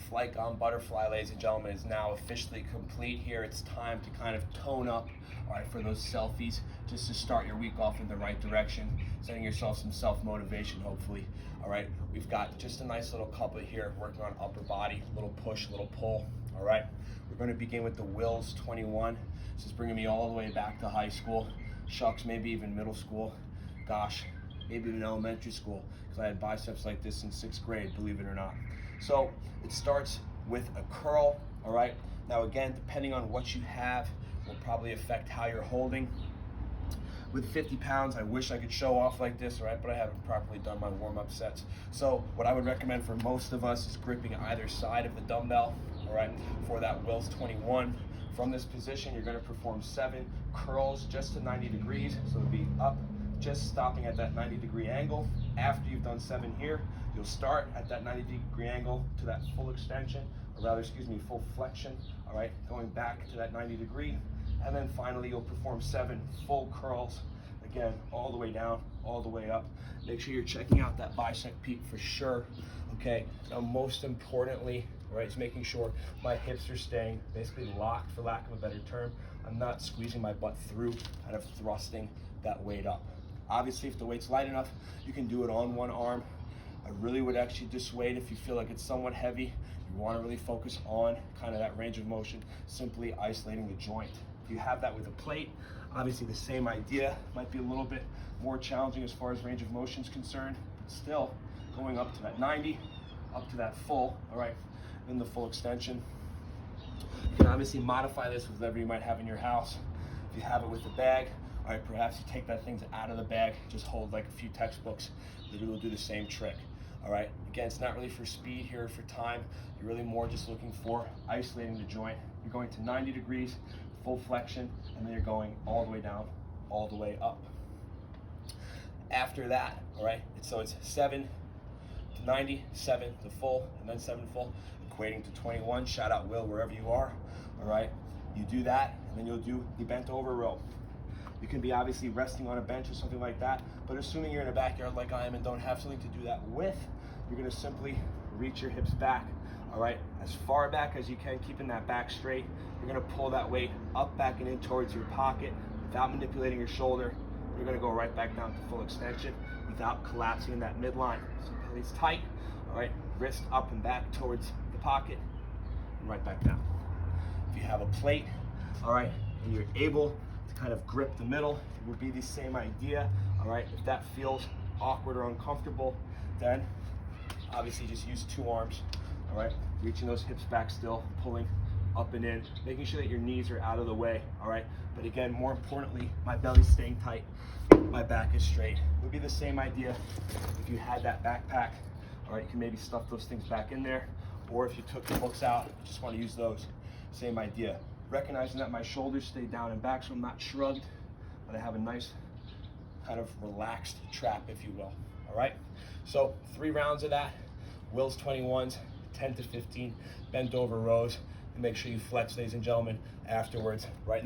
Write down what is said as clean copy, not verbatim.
flight gone butterfly, ladies and gentlemen, is now officially complete here. It's time to kind of tone up, all right, for those selfies, just to start your week off in the right direction, setting yourself some self-motivation, hopefully. All right, we've got just a nice little couplet here, working on upper body, a little push, a little pull, all right? We're gonna begin with the Wills 21. This is bringing me all the way back to high school, shucks, maybe even middle school, gosh, maybe even elementary school, because I had biceps like this in 6th grade, believe it or not. So it starts with a curl, all right? Now again, depending on what you have, will probably affect how you're holding. With 50 pounds, I wish I could show off like this, right? But I haven't properly done my warm-up sets. So what I would recommend for most of us is gripping either side of the dumbbell, all right? For that Wills 21, from this position, you're gonna perform 7 curls just to 90 degrees. So it'll be up, just stopping at that 90-degree angle. After you've done 7 here, you'll start at that 90-degree angle to that full extension, or rather, full flexion, all right? Going back to that 90-degree, and then finally you'll perform 7 full curls, again, all the way down, all the way up. Make sure you're checking out that bicep peak for sure, okay? Now, most importantly, right, is making sure my hips are staying basically locked, for lack of a better term. I'm not squeezing my butt through, kind of thrusting that weight up. Obviously, if the weight's light enough, you can do it on one arm. I really would actually dissuade if you feel like it's somewhat heavy, you want to really focus on kind of that range of motion, simply isolating the joint. If you have that with a plate, obviously the same idea, might be a little bit more challenging as far as range of motion is concerned, but still going up to that 90, up to that full, all right, then the full extension. You can obviously modify this with whatever you might have in your house. If you have it with a bag, all right, perhaps you take that thing out of the bag, just hold like a few textbooks, that will do the same trick. All right, again, it's not really for speed here, or for time. You're really more just looking for isolating the joint. You're going to 90 degrees, full flexion, and then you're going all the way down, all the way up. After that, all right, so it's 7 to 90, 7 to full, and then 7 to full, equating to 21. Shout out Will, wherever you are, all right? You do that, and then you'll do the bent over row. You can be obviously resting on a bench or something like that, but assuming you're in a backyard like I am and don't have something to do that with, you're gonna simply reach your hips back, all right? As far back as you can, keeping that back straight. You're gonna pull that weight up, back, and in towards your pocket without manipulating your shoulder. You're gonna go right back down to full extension without collapsing in that midline. So belly's tight, all right? Wrist up and back towards the pocket and right back down. If you have a plate, all right, and you're able to kind of grip the middle, it would be the same idea, all right? If that feels awkward or uncomfortable, then obviously just use 2 arms, all right? Reaching those hips back still, pulling up and in, making sure that your knees are out of the way, all right? But again, more importantly, my belly's staying tight, my back is straight. It would be the same idea if you had that backpack, all right? You can maybe stuff those things back in there, or if you took the books out, you just want to use those, same idea. Recognizing that my shoulders stay down and back so I'm not shrugged, but I have a nice kind of relaxed trap, if you will, all right? So 3 rounds of that, Wills 21s, 10 to 15 bent over rows, and make sure you flex, ladies and gentlemen, afterwards, right?